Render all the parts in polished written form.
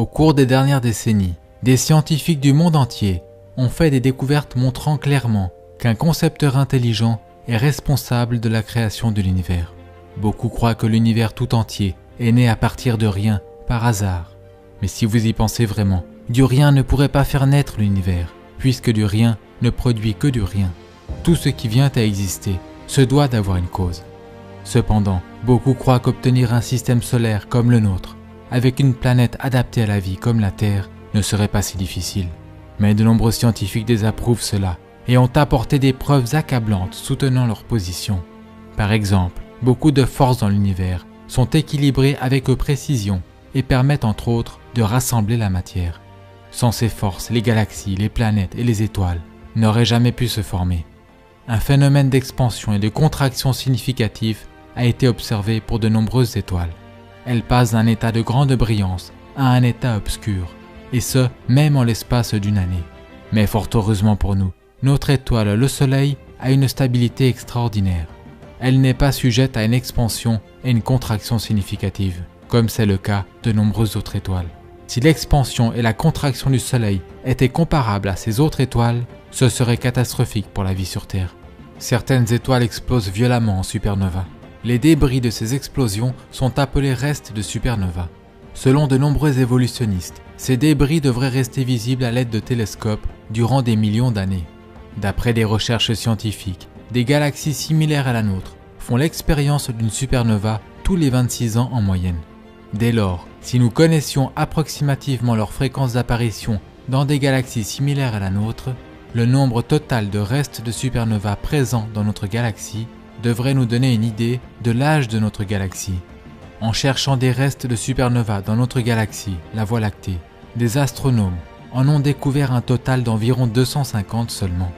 Au cours des dernières décennies, des scientifiques du monde entier ont fait des découvertes montrant clairement qu'un concepteur intelligent est responsable de la création de l'univers. Beaucoup croient que l'univers tout entier est né à partir de rien, par hasard. Mais si vous y pensez vraiment, du rien ne pourrait pas faire naître l'univers, puisque du rien ne produit que du rien. Tout ce qui vient à exister se doit d'avoir une cause. Cependant, beaucoup croient qu'obtenir un système solaire comme le nôtre, avec une planète adaptée à la vie comme la Terre, ne serait pas si difficile. Mais de nombreux scientifiques désapprouvent cela et ont apporté des preuves accablantes soutenant leur position. Par exemple, beaucoup de forces dans l'univers sont équilibrées avec précision et permettent entre autres de rassembler la matière. Sans ces forces, les galaxies, les planètes et les étoiles n'auraient jamais pu se former. Un phénomène d'expansion et de contraction significatif a été observé pour de nombreuses étoiles. Elles passent d'un état de grande brillance à un état obscur, et ce, même en l'espace d'une année. Mais fort heureusement pour nous, notre étoile, le Soleil, a une stabilité extraordinaire. Elle n'est pas sujette à une expansion et une contraction significative, comme c'est le cas de nombreuses autres étoiles. Si l'expansion et la contraction du Soleil étaient comparables à ces autres étoiles, ce serait catastrophique pour la vie sur Terre. Certaines étoiles explosent violemment en supernova. Les débris de ces explosions sont appelés restes de supernova. Selon de nombreux évolutionnistes, ces débris devraient rester visibles à l'aide de télescopes durant des millions d'années. D'après des recherches scientifiques, des galaxies similaires à la nôtre font l'expérience d'une supernova tous les 26 ans en moyenne. Dès lors, si nous connaissions approximativement leur fréquence d'apparition dans des galaxies similaires à la nôtre, le nombre total de restes de supernova présents dans notre galaxie devrait nous donner une idée de l'âge de notre galaxie. En cherchant des restes de supernova dans notre galaxie, la Voie lactée, des astronomes en ont découvert un total d'environ 250 seulement.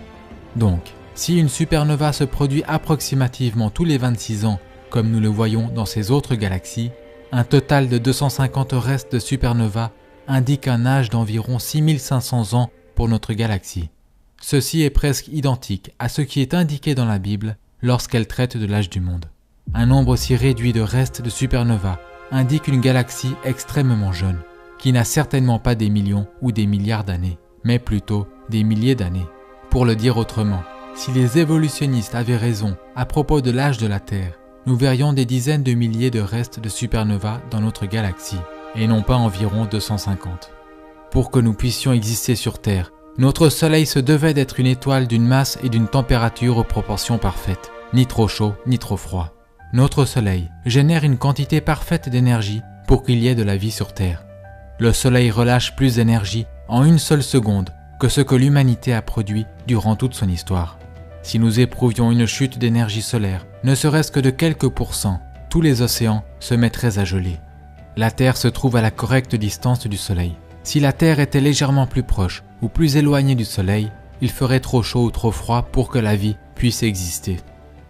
Donc, si une supernova se produit approximativement tous les 26 ans, comme nous le voyons dans ces autres galaxies, un total de 250 restes de supernova indique un âge d'environ 6500 ans pour notre galaxie. Ceci est presque identique à ce qui est indiqué dans la Bible lorsqu'elle traite de l'âge du monde. Un nombre si réduit de restes de supernova indique une galaxie extrêmement jeune, qui n'a certainement pas des millions ou des milliards d'années, mais plutôt des milliers d'années. Pour le dire autrement, si les évolutionnistes avaient raison à propos de l'âge de la Terre, nous verrions des dizaines de milliers de restes de supernova dans notre galaxie, et non pas environ 250. Pour que nous puissions exister sur Terre, notre Soleil se devait d'être une étoile d'une masse et d'une température aux proportions parfaites, ni trop chaud ni trop froid. Notre Soleil génère une quantité parfaite d'énergie pour qu'il y ait de la vie sur Terre. Le Soleil relâche plus d'énergie en une seule seconde que ce que l'humanité a produit durant toute son histoire. Si nous éprouvions une chute d'énergie solaire, ne serait-ce que de quelques pourcents, tous les océans se mettraient à geler. La Terre se trouve à la correcte distance du Soleil. Si la Terre était légèrement plus proche ou plus éloignée du Soleil, il ferait trop chaud ou trop froid pour que la vie puisse exister.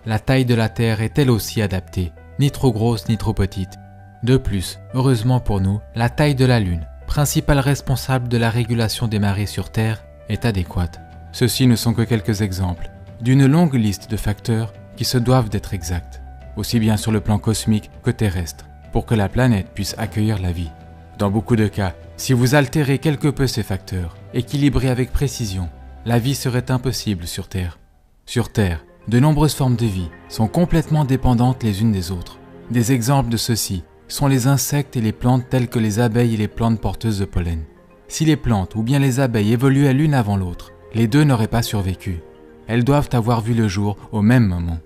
La taille de la Terre est elle aussi adaptée, ni trop grosse ni trop petite. De plus, heureusement pour nous, la taille de la Lune, principal responsable de la régulation des marées sur Terre, est adéquate. Ceux-ci ne sont que quelques exemples d'une longue liste de facteurs qui se doivent d'être exacts, aussi bien sur le plan cosmique que terrestre, pour que la planète puisse accueillir la vie. Dans beaucoup de cas, si vous altérez quelque peu ces facteurs, équilibrés avec précision, la vie serait impossible sur Terre. Sur Terre, de nombreuses formes de vie sont complètement dépendantes les unes des autres. Des exemples de ceux-ci sont les insectes et les plantes telles que les abeilles et les plantes porteuses de pollen. Si les plantes ou bien les abeilles évoluaient l'une avant l'autre, les deux n'auraient pas survécu. Elles doivent avoir vu le jour au même moment.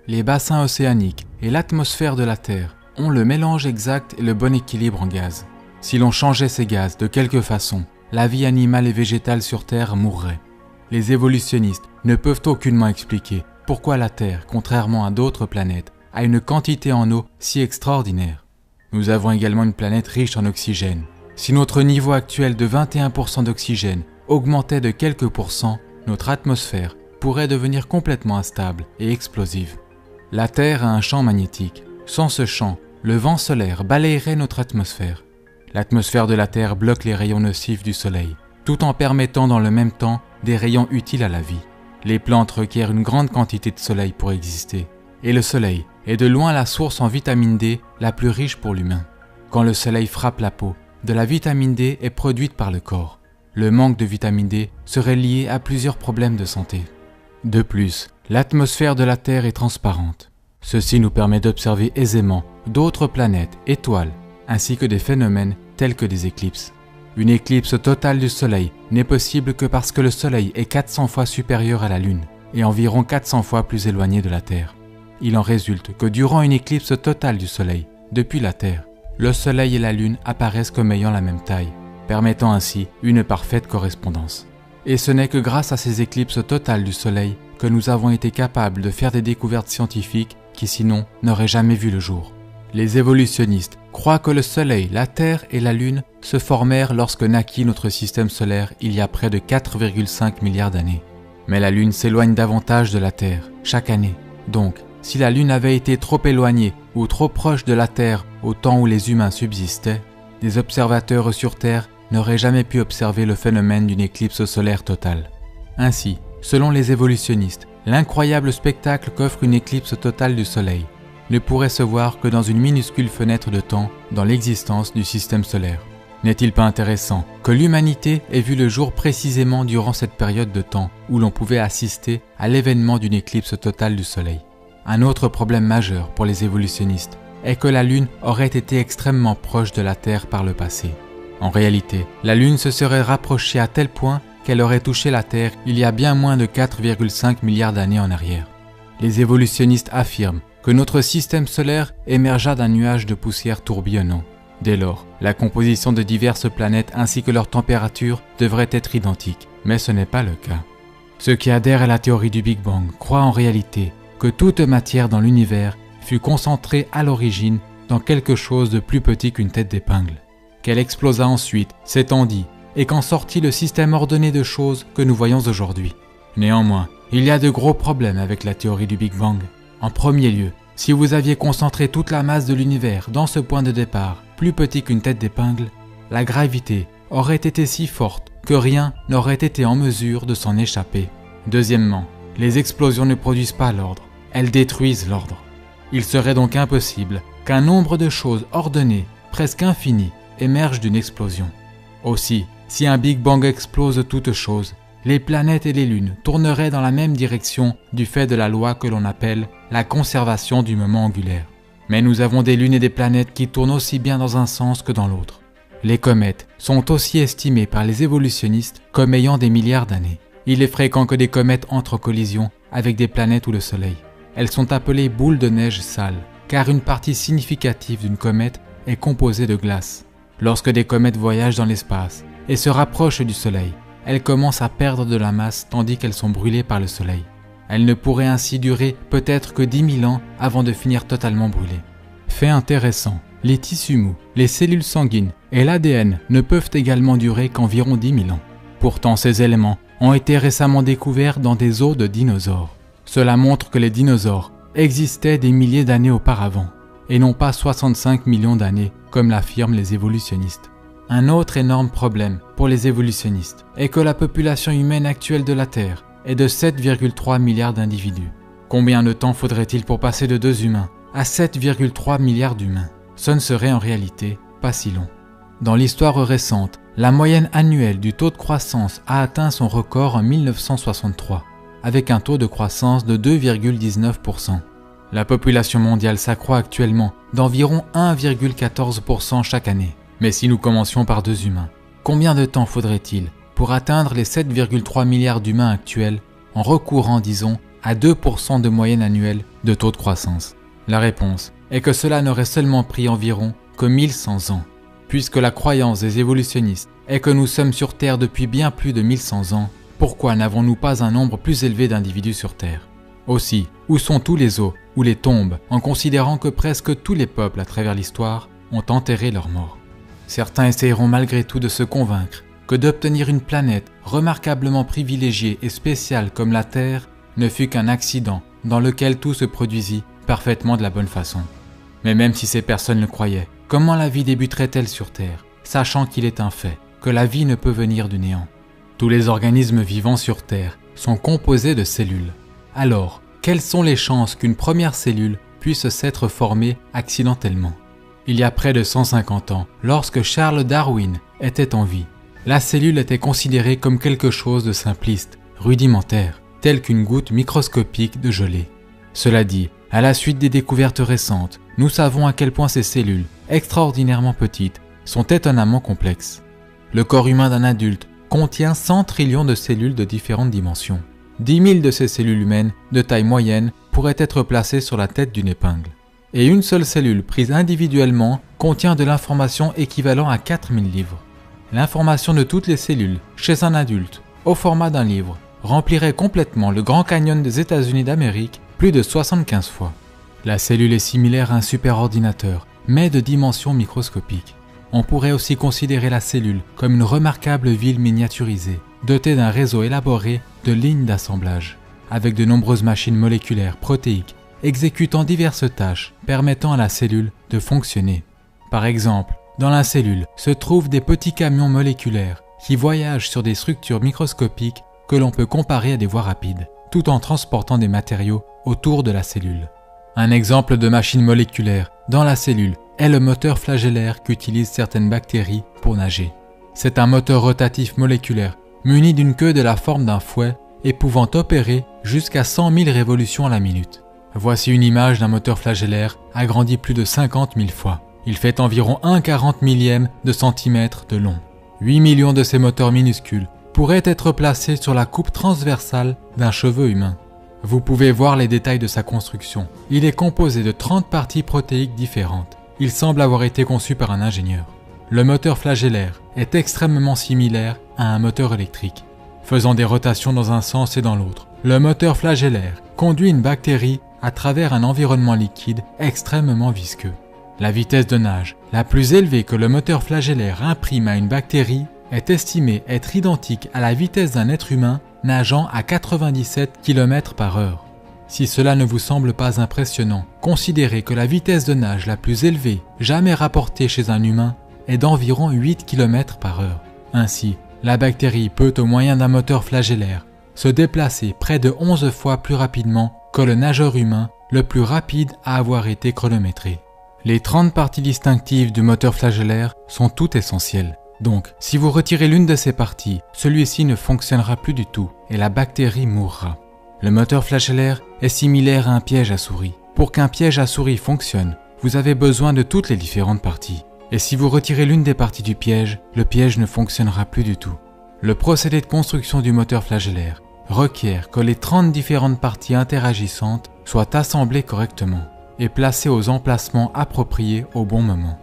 Les bassins océaniques et l'atmosphère de la Terre ont le mélange exact et le bon équilibre en gaz. Si l'on changeait ces gaz de quelque façon, la vie animale et végétale sur Terre mourrait. Les évolutionnistes ne peuvent aucunement expliquer pourquoi la Terre, contrairement à d'autres planètes, a une quantité en eau si extraordinaire. Nous avons également une planète riche en oxygène. Si notre niveau actuel de 21% d'oxygène augmentait de quelques pourcents, notre atmosphère pourrait devenir complètement instable et explosive. La Terre a un champ magnétique. Sans ce champ, le vent solaire balayerait notre atmosphère. L'atmosphère de la Terre bloque les rayons nocifs du Soleil, tout en permettant dans le même temps des rayons utiles à la vie. Les plantes requièrent une grande quantité de soleil pour exister, et le Soleil est de loin la source en vitamine D la plus riche pour l'humain. Quand le Soleil frappe la peau, de la vitamine D est produite par le corps. Le manque de vitamine D serait lié à plusieurs problèmes de santé. De plus, l'atmosphère de la Terre est transparente. Ceci nous permet d'observer aisément d'autres planètes, étoiles, ainsi que des phénomènes tels que des éclipses. Une éclipse totale du Soleil n'est possible que parce que le Soleil est 400 fois supérieur à la Lune et environ 400 fois plus éloigné de la Terre. Il en résulte que durant une éclipse totale du Soleil, depuis la Terre, le Soleil et la Lune apparaissent comme ayant la même taille, permettant ainsi une parfaite correspondance. Et ce n'est que grâce à ces éclipses totales du Soleil que nous avons été capables de faire des découvertes scientifiques qui sinon n'auraient jamais vu le jour. Les évolutionnistes croient que le Soleil, la Terre et la Lune se formèrent lorsque naquit notre système solaire il y a près de 4,5 milliards d'années. Mais la Lune s'éloigne davantage de la Terre chaque année. Donc, si la Lune avait été trop éloignée ou trop proche de la Terre au temps où les humains subsistaient, des observateurs sur Terre n'auraient jamais pu observer le phénomène d'une éclipse solaire totale. Ainsi, selon les évolutionnistes, l'incroyable spectacle qu'offre une éclipse totale du Soleil ne pourrait se voir que dans une minuscule fenêtre de temps dans l'existence du système solaire. N'est-il pas intéressant que l'humanité ait vu le jour précisément durant cette période de temps où l'on pouvait assister à l'événement d'une éclipse totale du Soleil? Un autre problème majeur pour les évolutionnistes est que la Lune aurait été extrêmement proche de la Terre par le passé. En réalité, la Lune se serait rapprochée à tel point qu'elle aurait touché la Terre il y a bien moins de 4,5 milliards d'années en arrière. Les évolutionnistes affirment que notre système solaire émergea d'un nuage de poussière tourbillonnant. Dès lors, la composition de diverses planètes ainsi que leur température devrait être identique, mais ce n'est pas le cas. Ceux qui adhèrent à la théorie du Big Bang croient en réalité que toute matière dans l'univers fut concentrée à l'origine dans quelque chose de plus petit qu'une tête d'épingle, qu'elle explosa ensuite, s'étendit, et qu'en sortit le système ordonné de choses que nous voyons aujourd'hui. Néanmoins, il y a de gros problèmes avec la théorie du Big Bang. En premier lieu, si vous aviez concentré toute la masse de l'univers dans ce point de départ, plus petit qu'une tête d'épingle, la gravité aurait été si forte que rien n'aurait été en mesure de s'en échapper. Deuxièmement, les explosions ne produisent pas l'ordre, elles détruisent l'ordre. Il serait donc impossible qu'un nombre de choses ordonnées, presque infinies, émergent d'une explosion. Aussi, si un Big Bang explose toute chose, les planètes et les lunes tourneraient dans la même direction du fait de la loi que l'on appelle la conservation du moment angulaire. Mais nous avons des lunes et des planètes qui tournent aussi bien dans un sens que dans l'autre. Les comètes sont aussi estimées par les évolutionnistes comme ayant des milliards d'années. Il est fréquent que des comètes entrent en collision avec des planètes ou le Soleil. Elles sont appelées boules de neige sales, car une partie significative d'une comète est composée de glace. Lorsque des comètes voyagent dans l'espace et se rapprochent du Soleil, elles commencent à perdre de la masse tandis qu'elles sont brûlées par le Soleil. Elles ne pourraient ainsi durer peut-être que 10 000 ans avant de finir totalement brûlées. Fait intéressant, les tissus mous, les cellules sanguines et l'ADN ne peuvent également durer qu'environ 10 000 ans. Pourtant, ces éléments ont été récemment découverts dans des os de dinosaures. Cela montre que les dinosaures existaient des milliers d'années auparavant, et non pas 65 millions d'années, comme l'affirment les évolutionnistes. Un autre énorme problème pour les évolutionnistes est que la population humaine actuelle de la Terre est de 7,3 milliards d'individus. Combien de temps faudrait-il pour passer de 2 humains à 7,3 milliards d'humains? Ce ne serait en réalité pas si long. Dans l'histoire récente, la moyenne annuelle du taux de croissance a atteint son record en 1963, avec un taux de croissance de 2,19%. La population mondiale s'accroît actuellement d'environ 1,14% chaque année. Mais si nous commencions par 2 humains, combien de temps faudrait-il pour atteindre les 7,3 milliards d'humains actuels en recourant, disons, à 2% de moyenne annuelle de taux de croissance? La réponse est que cela n'aurait seulement pris environ que 1100 ans. Puisque la croyance des évolutionnistes est que nous sommes sur Terre depuis bien plus de 1100 ans, pourquoi n'avons-nous pas un nombre plus élevé d'individus sur Terre? Aussi, où sont tous les os ou les tombes en considérant que presque tous les peuples à travers l'histoire ont enterré leurs morts? Certains essayeront malgré tout de se convaincre que d'obtenir une planète remarquablement privilégiée et spéciale comme la Terre ne fut qu'un accident dans lequel tout se produisit parfaitement de la bonne façon. Mais même si ces personnes le croyaient, comment la vie débuterait-elle sur Terre, sachant qu'il est un fait que la vie ne peut venir du néant? Tous les organismes vivants sur Terre sont composés de cellules. Alors, quelles sont les chances qu'une première cellule puisse s'être formée accidentellement? Il y a près de 150 ans, lorsque Charles Darwin était en vie, la cellule était considérée comme quelque chose de simpliste, rudimentaire, tel qu'une goutte microscopique de gelée. Cela dit, à la suite des découvertes récentes, nous savons à quel point ces cellules, extraordinairement petites, sont étonnamment complexes. Le corps humain d'un adulte contient 100 trillions de cellules de différentes dimensions. 10 000 de ces cellules humaines, de taille moyenne, pourraient être placées sur la tête d'une épingle. Et une seule cellule prise individuellement contient de l'information équivalent à 4000 livres. L'information de toutes les cellules, chez un adulte, au format d'un livre, remplirait complètement le Grand Canyon des États-Unis d'Amérique plus de 75 fois. La cellule est similaire à un superordinateur, mais de dimensions microscopiques. On pourrait aussi considérer la cellule comme une remarquable ville miniaturisée, dotée d'un réseau élaboré de lignes d'assemblage, avec de nombreuses machines moléculaires protéiques, exécutant diverses tâches permettant à la cellule de fonctionner. Par exemple, dans la cellule se trouvent des petits camions moléculaires qui voyagent sur des structures microscopiques que l'on peut comparer à des voies rapides, tout en transportant des matériaux autour de la cellule. Un exemple de machine moléculaire dans la cellule est le moteur flagellaire qu'utilisent certaines bactéries pour nager. C'est un moteur rotatif moléculaire muni d'une queue de la forme d'un fouet et pouvant opérer jusqu'à 100 000 révolutions à la minute. Voici une image d'un moteur flagellaire agrandi plus de 50 000 fois. Il fait environ 1/40 millième de centimètre de long. 8 millions de ces moteurs minuscules pourraient être placés sur la coupe transversale d'un cheveu humain. Vous pouvez voir les détails de sa construction. Il est composé de 30 parties protéiques différentes. Il semble avoir été conçu par un ingénieur. Le moteur flagellaire est extrêmement similaire à un moteur électrique, faisant des rotations dans un sens et dans l'autre. Le moteur flagellaire conduit une bactérie à travers un environnement liquide extrêmement visqueux. La vitesse de nage la plus élevée que le moteur flagellaire imprime à une bactérie est estimée être identique à la vitesse d'un être humain nageant à 97 km/h. Si cela ne vous semble pas impressionnant, considérez que la vitesse de nage la plus élevée jamais rapportée chez un humain est d'environ 8 km/h. Ainsi, la bactérie peut, au moyen d'un moteur flagellaire, se déplacer près de 11 fois plus rapidement que le nageur humain le plus rapide à avoir été chronométré. Les 30 parties distinctives du moteur flagellaire sont toutes essentielles. Donc, si vous retirez l'une de ces parties, celui-ci ne fonctionnera plus du tout et la bactérie mourra. Le moteur flagellaire est similaire à un piège à souris. Pour qu'un piège à souris fonctionne, vous avez besoin de toutes les différentes parties. Et si vous retirez l'une des parties du piège, le piège ne fonctionnera plus du tout. Le procédé de construction du moteur flagellaire requiert que les 30 différentes parties interagissantes soient assemblées correctement et placées aux emplacements appropriés au bon moment.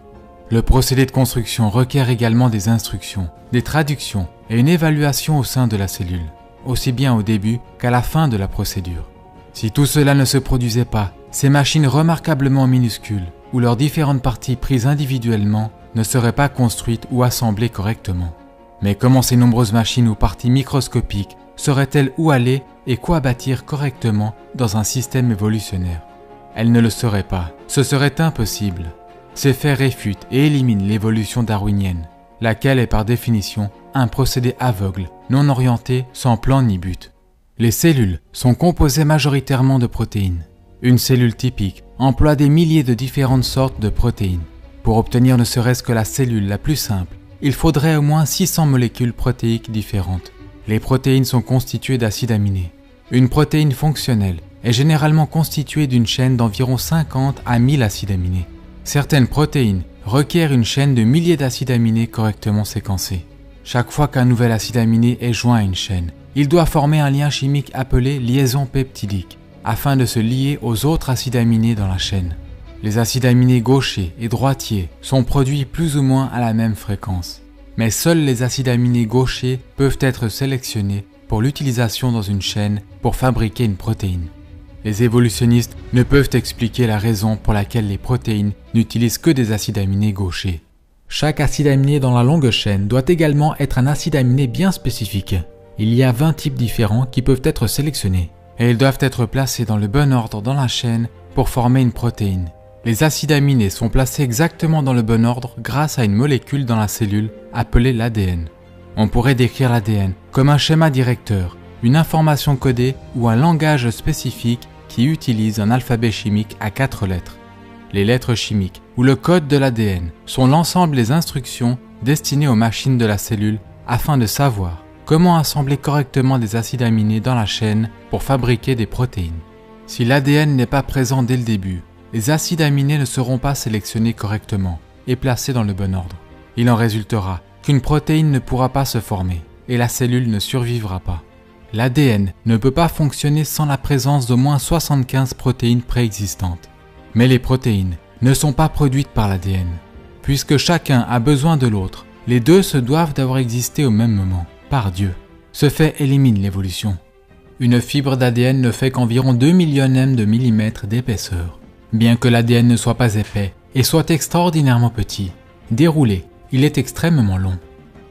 Le procédé de construction requiert également des instructions, des traductions et une évaluation au sein de la cellule, aussi bien au début qu'à la fin de la procédure. Si tout cela ne se produisait pas, ces machines remarquablement minuscules, où leurs différentes parties prises individuellement, ne seraient pas construites ou assemblées correctement. Mais comment ces nombreuses machines ou parties microscopiques seraient-elles où aller et quoi bâtir correctement dans un système évolutionnaire? Elles ne le seraient pas, ce serait impossible. Ces faits réfutent et éliminent l'évolution darwinienne, laquelle est par définition un procédé aveugle, non orienté, sans plan ni but. Les cellules sont composées majoritairement de protéines. Une cellule typique emploie des milliers de différentes sortes de protéines. Pour obtenir ne serait-ce que la cellule la plus simple, il faudrait au moins 600 molécules protéiques différentes. Les protéines sont constituées d'acides aminés. Une protéine fonctionnelle est généralement constituée d'une chaîne d'environ 50 à 1000 acides aminés. Certaines protéines requièrent une chaîne de milliers d'acides aminés correctement séquencés. Chaque fois qu'un nouvel acide aminé est joint à une chaîne, il doit former un lien chimique appelé liaison peptidique, afin de se lier aux autres acides aminés dans la chaîne. Les acides aminés gauchers et droitiers sont produits plus ou moins à la même fréquence, mais seuls les acides aminés gauchers peuvent être sélectionnés pour l'utilisation dans une chaîne pour fabriquer une protéine. Les évolutionnistes ne peuvent expliquer la raison pour laquelle les protéines n'utilisent que des acides aminés gauchers. Chaque acide aminé dans la longue chaîne doit également être un acide aminé bien spécifique. Il y a 20 types différents qui peuvent être sélectionnés, et ils doivent être placés dans le bon ordre dans la chaîne pour former une protéine. Les acides aminés sont placés exactement dans le bon ordre grâce à une molécule dans la cellule appelée l'ADN. On pourrait décrire l'ADN comme un schéma directeur, une information codée ou un langage spécifique qui utilise un alphabet chimique à 4 lettres. les lettres chimiques ou le code de l'ADN sont l'ensemble des instructions destinées aux machines de la cellule afin de savoir comment assembler correctement des acides aminés dans la chaîne pour fabriquer des protéines. Si l'ADN n'est pas présent dès le début, les acides aminés ne seront pas sélectionnés correctement et placés dans le bon ordre. Il en résultera qu'une protéine ne pourra pas se former et la cellule ne survivra pas. L'ADN ne peut pas fonctionner sans la présence d'au moins 75 protéines préexistantes. Mais les protéines ne sont pas produites par l'ADN. Puisque chacun a besoin de l'autre, les deux se doivent d'avoir existé au même moment, par Dieu. Ce fait élimine l'évolution. Une fibre d'ADN ne fait qu'environ 2 millionièmes de millimètre d'épaisseur. Bien que l'ADN ne soit pas épais et soit extraordinairement petit, déroulé, il est extrêmement long.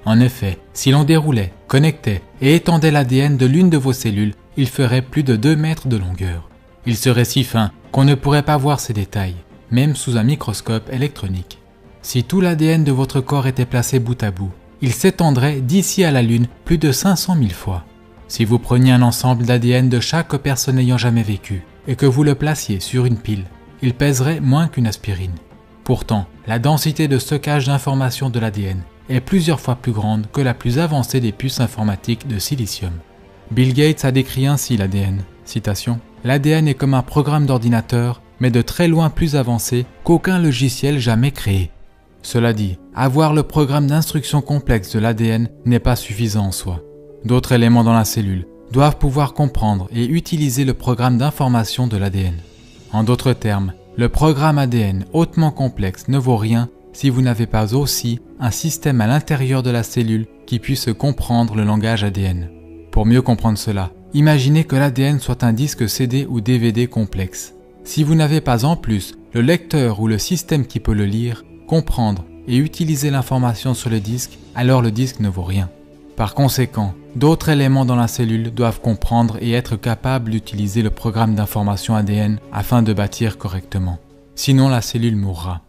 En effet, si l'on déroulait, connectait et étendait l'ADN de l'une de vos cellules, il ferait plus de 2 mètres de longueur. Il serait si fin qu'on ne pourrait pas voir ses détails, même sous un microscope électronique. Si tout l'ADN de votre corps était placé bout à bout, il s'étendrait d'ici à la Lune plus de 500 000 fois. Si vous preniez un ensemble d'ADN de chaque personne ayant jamais vécu et que vous le placiez sur une pile, il pèserait moins qu'une aspirine. Pourtant, la densité de stockage d'informations de l'ADN est plusieurs fois plus grande que la plus avancée des puces informatiques de silicium. Bill Gates a décrit ainsi l'ADN. Citation : « L'ADN est comme un programme d'ordinateur, mais de très loin plus avancé qu'aucun logiciel jamais créé. » Cela dit, avoir le programme d'instruction complexe de l'ADN n'est pas suffisant en soi. D'autres éléments dans la cellule doivent pouvoir comprendre et utiliser le programme d'information de l'ADN. En d'autres termes, le programme ADN hautement complexe ne vaut rien si vous n'avez pas aussi un système à l'intérieur de la cellule qui puisse comprendre le langage ADN. Pour mieux comprendre cela, imaginez que l'ADN soit un disque CD ou DVD complexe. Si vous n'avez pas en plus le lecteur ou le système qui peut le lire, comprendre et utiliser l'information sur le disque, alors le disque ne vaut rien. Par conséquent, d'autres éléments dans la cellule doivent comprendre et être capables d'utiliser le programme d'information ADN afin de bâtir correctement. Sinon, la cellule mourra.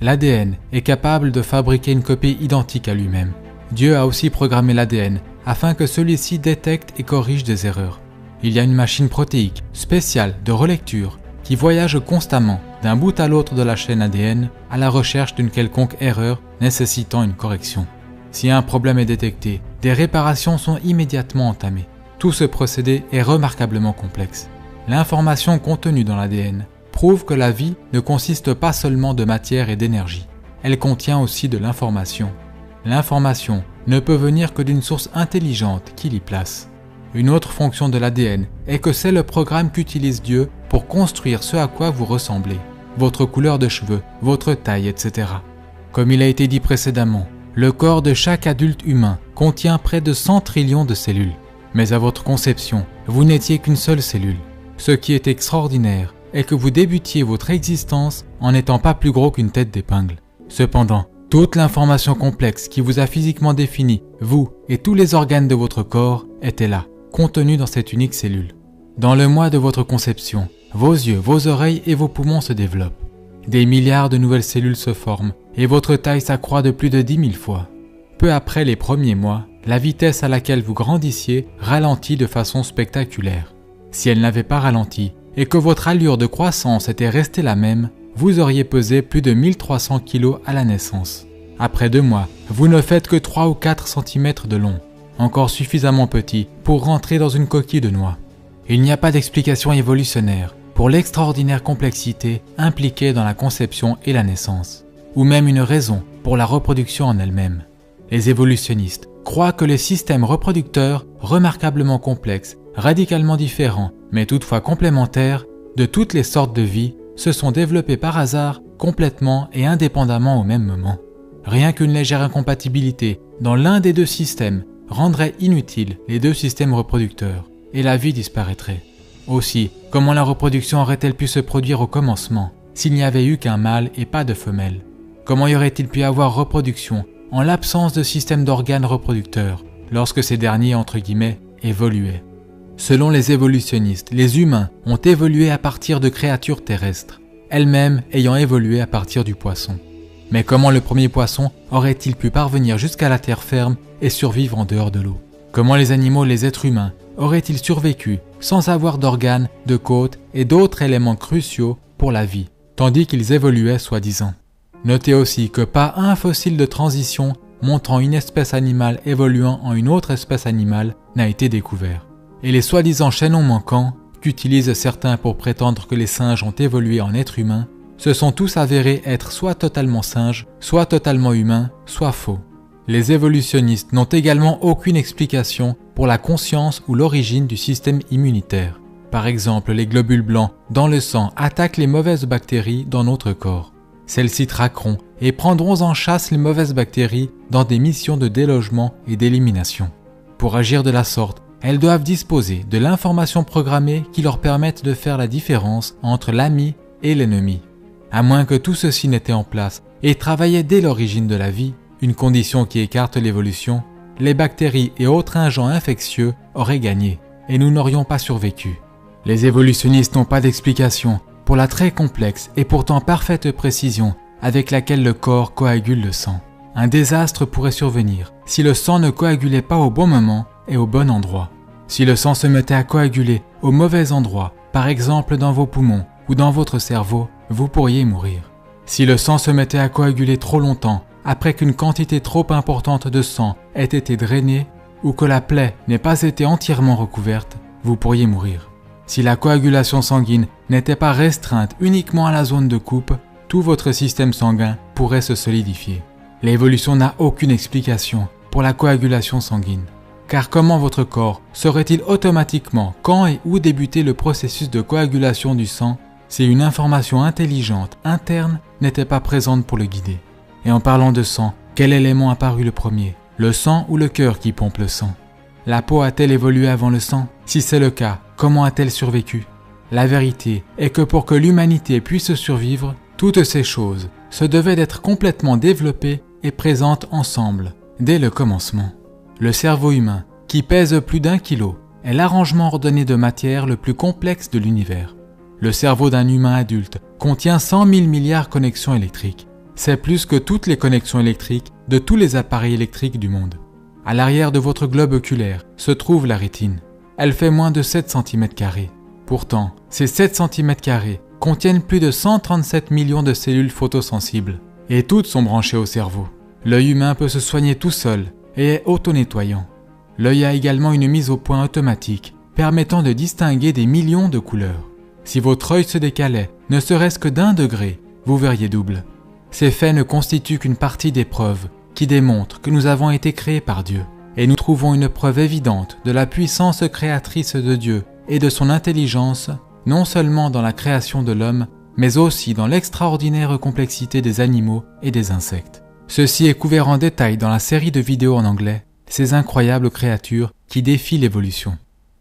L'ADN est capable de fabriquer une copie identique à lui-même. Dieu a aussi programmé l'ADN afin que celui-ci détecte et corrige des erreurs. Il y a une machine protéique spéciale de relecture qui voyage constamment d'un bout à l'autre de la chaîne ADN à la recherche d'une quelconque erreur nécessitant une correction. Si un problème est détecté, des réparations sont immédiatement entamées. Tout ce procédé est remarquablement complexe. L'information contenue dans l'ADN prouve que la vie ne consiste pas seulement de matière et d'énergie. Elle contient aussi de l'information. L'information ne peut venir que d'une source intelligente qui l'y place. Une autre fonction de l'ADN est que c'est le programme qu'utilise Dieu pour construire ce à quoi vous ressemblez, votre couleur de cheveux, votre taille, etc. Comme il a été dit précédemment, le corps de chaque adulte humain contient près de 100 trillions de cellules. Mais à votre conception, vous n'étiez qu'une seule cellule. Ce qui est extraordinaire est que vous débutiez votre existence en n'étant pas plus gros qu'une tête d'épingle. Cependant, toute l'information complexe qui vous a physiquement défini, vous et tous les organes de votre corps, était là, contenue dans cette unique cellule. Dans le mois de votre conception, vos yeux, vos oreilles et vos poumons se développent. Des milliards de nouvelles cellules se forment et votre taille s'accroît de plus de 10 000 fois. Peu après les premiers mois, la vitesse à laquelle vous grandissiez ralentit de façon spectaculaire. Si elle n'avait pas ralenti et que votre allure de croissance était restée la même, vous auriez pesé plus de 1300 kg à la naissance. Après 2 mois, vous ne faites que 3 ou 4 cm de long, encore suffisamment petit pour rentrer dans une coquille de noix. Il n'y a pas d'explication évolutionnaire pour l'extraordinaire complexité impliquée dans la conception et la naissance, ou même une raison pour la reproduction en elle-même. Les évolutionnistes croient que les systèmes reproducteurs remarquablement complexes, radicalement différents, mais toutefois complémentaires, de toutes les sortes de vie, se sont développés par hasard, complètement et indépendamment au même moment. Rien qu'une légère incompatibilité dans l'un des 2 systèmes rendrait inutiles les 2 systèmes reproducteurs, et la vie disparaîtrait. Aussi, comment la reproduction aurait-elle pu se produire au commencement, s'il n'y avait eu qu'un mâle et pas de femelle? Comment y aurait-il pu avoir reproduction en l'absence de système d'organes reproducteurs, lorsque ces derniers, entre guillemets, évoluaient? Selon les évolutionnistes, les humains ont évolué à partir de créatures terrestres, elles-mêmes ayant évolué à partir du poisson. Mais comment le premier poisson aurait-il pu parvenir jusqu'à la terre ferme et survivre en dehors de l'eau? Comment les animaux, les êtres humains, auraient-ils survécu sans avoir d'organes, de côtes et d'autres éléments cruciaux pour la vie? tandis qu'ils évoluaient soi-disant. Notez aussi que pas un fossile de transition montrant une espèce animale évoluant en une autre espèce animale n'a été découvert. Et les soi-disant chaînons manquants, qu'utilisent certains pour prétendre que les singes ont évolué en êtres humains, se sont tous avérés être soit totalement singes, soit totalement humains, soit faux. Les évolutionnistes n'ont également aucune explication pour la conscience ou l'origine du système immunitaire. Par exemple, les globules blancs dans le sang attaquent les mauvaises bactéries dans notre corps. Celles-ci traqueront et prendront en chasse les mauvaises bactéries dans des missions de délogement et d'élimination. Pour agir de la sorte, elles doivent disposer de l'information programmée qui leur permette de faire la différence entre l'ami et l'ennemi. À moins que tout ceci n'était en place et travaillait dès l'origine de la vie, une condition qui écarte l'évolution, les bactéries et autres agents infectieux auraient gagné et nous n'aurions pas survécu. Les évolutionnistes n'ont pas d'explication pour la très complexe et pourtant parfaite précision avec laquelle le corps coagule le sang. Un désastre pourrait survenir si le sang ne coagulait pas au bon moment et au bon endroit. Si le sang se mettait à coaguler au mauvais endroit, par exemple dans vos poumons ou dans votre cerveau, vous pourriez mourir. Si le sang se mettait à coaguler trop longtemps, après qu'une quantité trop importante de sang ait été drainée ou que la plaie n'ait pas été entièrement recouverte, vous pourriez mourir. Si la coagulation sanguine n'était pas restreinte uniquement à la zone de coupe, tout votre système sanguin pourrait se solidifier. L'évolution n'a aucune explication pour la coagulation sanguine. Car comment votre corps saurait-il automatiquement quand et où débuter le processus de coagulation du sang si une information intelligente interne n'était pas présente pour le guider? Et en parlant de sang, quel élément apparut le premier? Le sang ou le cœur qui pompe le sang? La peau a-t-elle évolué avant le sang? Si c'est le cas, comment a-t-elle survécu? La vérité est que pour que l'humanité puisse survivre, toutes ces choses se devaient d'être complètement développées et présentes ensemble, dès le commencement. Le cerveau humain, qui pèse plus d'1 kilo, est l'arrangement ordonné de matière le plus complexe de l'univers. Le cerveau d'un humain adulte contient 100 000 milliards de connexions électriques. C'est plus que toutes les connexions électriques de tous les appareils électriques du monde. À l'arrière de votre globe oculaire se trouve la rétine. Elle fait moins de 7 cm². Pourtant, ces 7 cm² contiennent plus de 137 millions de cellules photosensibles, et toutes sont branchées au cerveau. L'œil humain peut se soigner tout seul et est auto-nettoyant. L'œil a également une mise au point automatique, permettant de distinguer des millions de couleurs. Si votre œil se décalait, ne serait-ce que d'1 degré, vous verriez double. Ces faits ne constituent qu'une partie des preuves qui démontrent que nous avons été créés par Dieu. Et nous trouvons une preuve évidente de la puissance créatrice de Dieu et de son intelligence, non seulement dans la création de l'homme, mais aussi dans l'extraordinaire complexité des animaux et des insectes. Ceci est couvert en détail dans la série de vidéos en anglais, ces incroyables créatures qui défient l'évolution.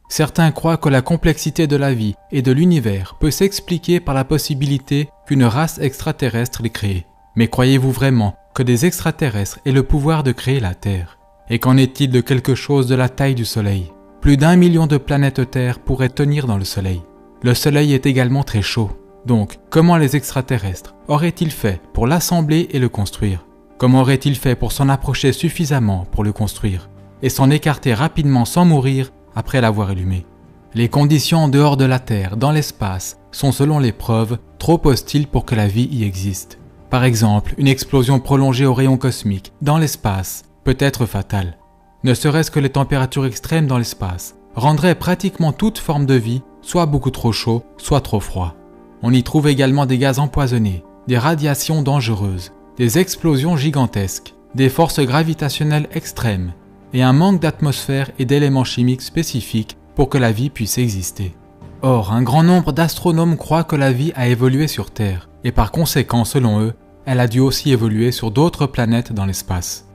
Certains croient que la complexité de la vie et de l'univers peut s'expliquer par la possibilité qu'une race extraterrestre l'ait créée. Mais croyez-vous vraiment que des extraterrestres aient le pouvoir de créer la Terre? Et qu'en est-il de quelque chose de la taille du Soleil? Plus d'1 million de planètes Terre pourraient tenir dans le Soleil. Le Soleil est également très chaud. Donc, comment les extraterrestres auraient-ils fait pour l'assembler et le construire? Comment auraient-ils fait pour s'en approcher suffisamment pour le construire et s'en écarter rapidement sans mourir après l'avoir allumé? Les conditions en dehors de la Terre, dans l'espace, sont selon les preuves trop hostiles pour que la vie y existe. Par exemple, une explosion prolongée aux rayons cosmiques dans l'espace peut être fatale. Ne serait-ce que les températures extrêmes dans l'espace rendraient pratiquement toute forme de vie soit beaucoup trop chaud, soit trop froid. On y trouve également des gaz empoisonnés, des radiations dangereuses, des explosions gigantesques, des forces gravitationnelles extrêmes et un manque d'atmosphère et d'éléments chimiques spécifiques pour que la vie puisse exister. Or, un grand nombre d'astronomes croient que la vie a évolué sur Terre et par conséquent, selon eux, elle a dû aussi évoluer sur d'autres planètes dans l'espace.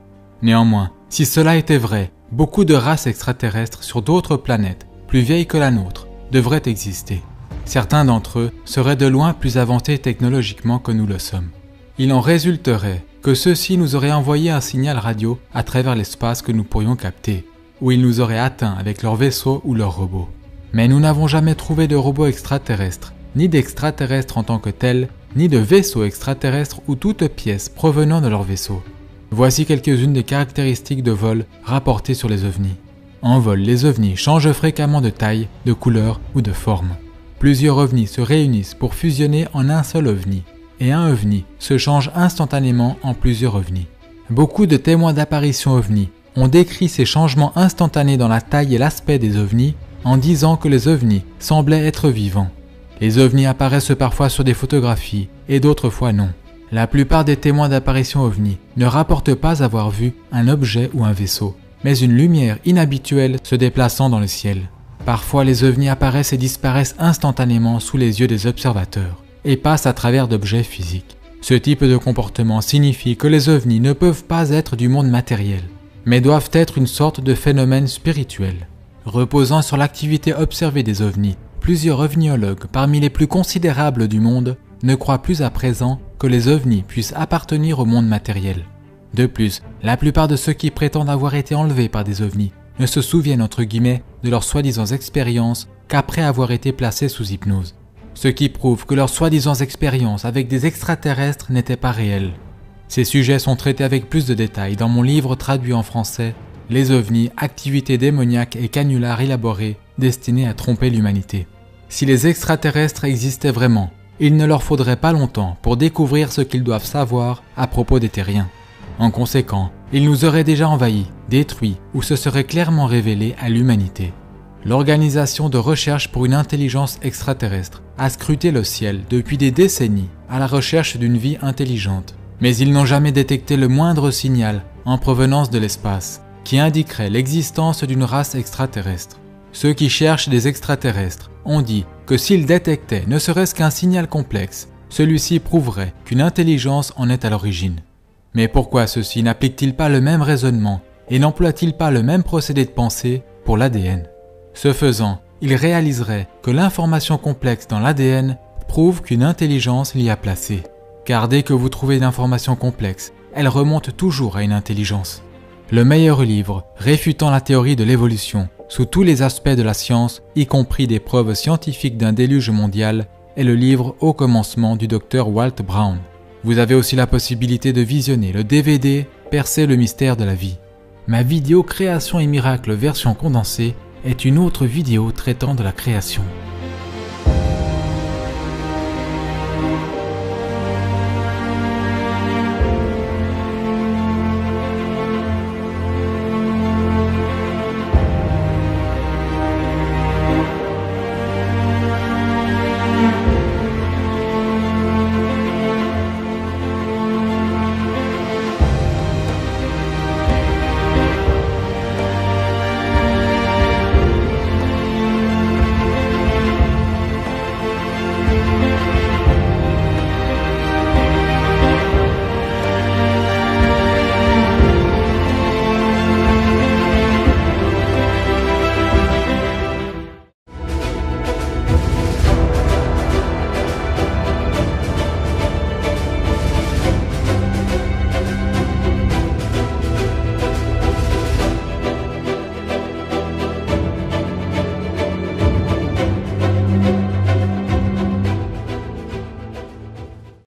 Néanmoins, si cela était vrai, beaucoup de races extraterrestres sur d'autres planètes, plus vieilles que la nôtre, devraient exister. Certains d'entre eux seraient de loin plus avancés technologiquement que nous le sommes. Il en résulterait que ceux-ci nous auraient envoyé un signal radio à travers l'espace que nous pourrions capter, où ils nous auraient atteints avec leurs vaisseaux ou leurs robots. Mais nous n'avons jamais trouvé de robots extraterrestres, ni d'extraterrestres en tant que tels, ni de vaisseaux extraterrestres ou toute pièce provenant de leurs vaisseaux. Voici quelques-unes des caractéristiques de vol rapportées sur les ovnis. En vol, les ovnis changent fréquemment de taille, de couleur ou de forme. Plusieurs ovnis se réunissent pour fusionner en un seul ovni, et un ovni se change instantanément en plusieurs ovnis. Beaucoup de témoins d'apparitions ovnis ont décrit ces changements instantanés dans la taille et l'aspect des ovnis en disant que les ovnis semblaient être vivants. Les ovnis apparaissent parfois sur des photographies et d'autres fois non. La plupart des témoins d'apparitions ovnis ne rapportent pas avoir vu un objet ou un vaisseau, mais une lumière inhabituelle se déplaçant dans le ciel. Parfois les ovnis apparaissent et disparaissent instantanément sous les yeux des observateurs et passent à travers d'objets physiques. Ce type de comportement signifie que les ovnis ne peuvent pas être du monde matériel, mais doivent être une sorte de phénomène spirituel. Reposant sur l'activité observée des ovnis, plusieurs ovniologues parmi les plus considérables du monde ne croient plus à présent que les ovnis puissent appartenir au monde matériel. De plus, la plupart de ceux qui prétendent avoir été enlevés par des ovnis ne se souviennent entre guillemets de leurs soi-disant expériences qu'après avoir été placés sous hypnose. Ce qui prouve que leurs soi-disant expériences avec des extraterrestres n'étaient pas réelles. Ces sujets sont traités avec plus de détails dans mon livre traduit en français « Les ovnis, activités démoniaques et canulars élaborés destinés à tromper l'humanité ». Si les extraterrestres existaient vraiment, il ne leur faudrait pas longtemps pour découvrir ce qu'ils doivent savoir à propos des terriens. En conséquent, ils nous auraient déjà envahis, détruits ou se seraient clairement révélés à l'humanité. L'Organisation de recherche pour une intelligence extraterrestre a scruté le ciel depuis des décennies à la recherche d'une vie intelligente, mais ils n'ont jamais détecté le moindre signal en provenance de l'espace qui indiquerait l'existence d'une race extraterrestre. Ceux qui cherchent des extraterrestres ont dit que s'ils détectaient ne serait-ce qu'un signal complexe, celui-ci prouverait qu'une intelligence en est à l'origine. Mais pourquoi ceux-ci n'appliquent-ils pas le même raisonnement et n'emploient-ils pas le même procédé de pensée pour l'ADN ? Ce faisant, ils réaliseraient que l'information complexe dans l'ADN prouve qu'une intelligence l'y a placée. Car dès que vous trouvez une information complexe, elle remonte toujours à une intelligence. Le meilleur livre réfutant la théorie de l'évolution sous tous les aspects de la science, y compris des preuves scientifiques d'un déluge mondial, est le livre Au commencement du Dr Walt Brown. Vous avez aussi la possibilité de visionner le DVD Percer le mystère de la vie. Ma vidéo Création et miracles version condensée est une autre vidéo traitant de la création.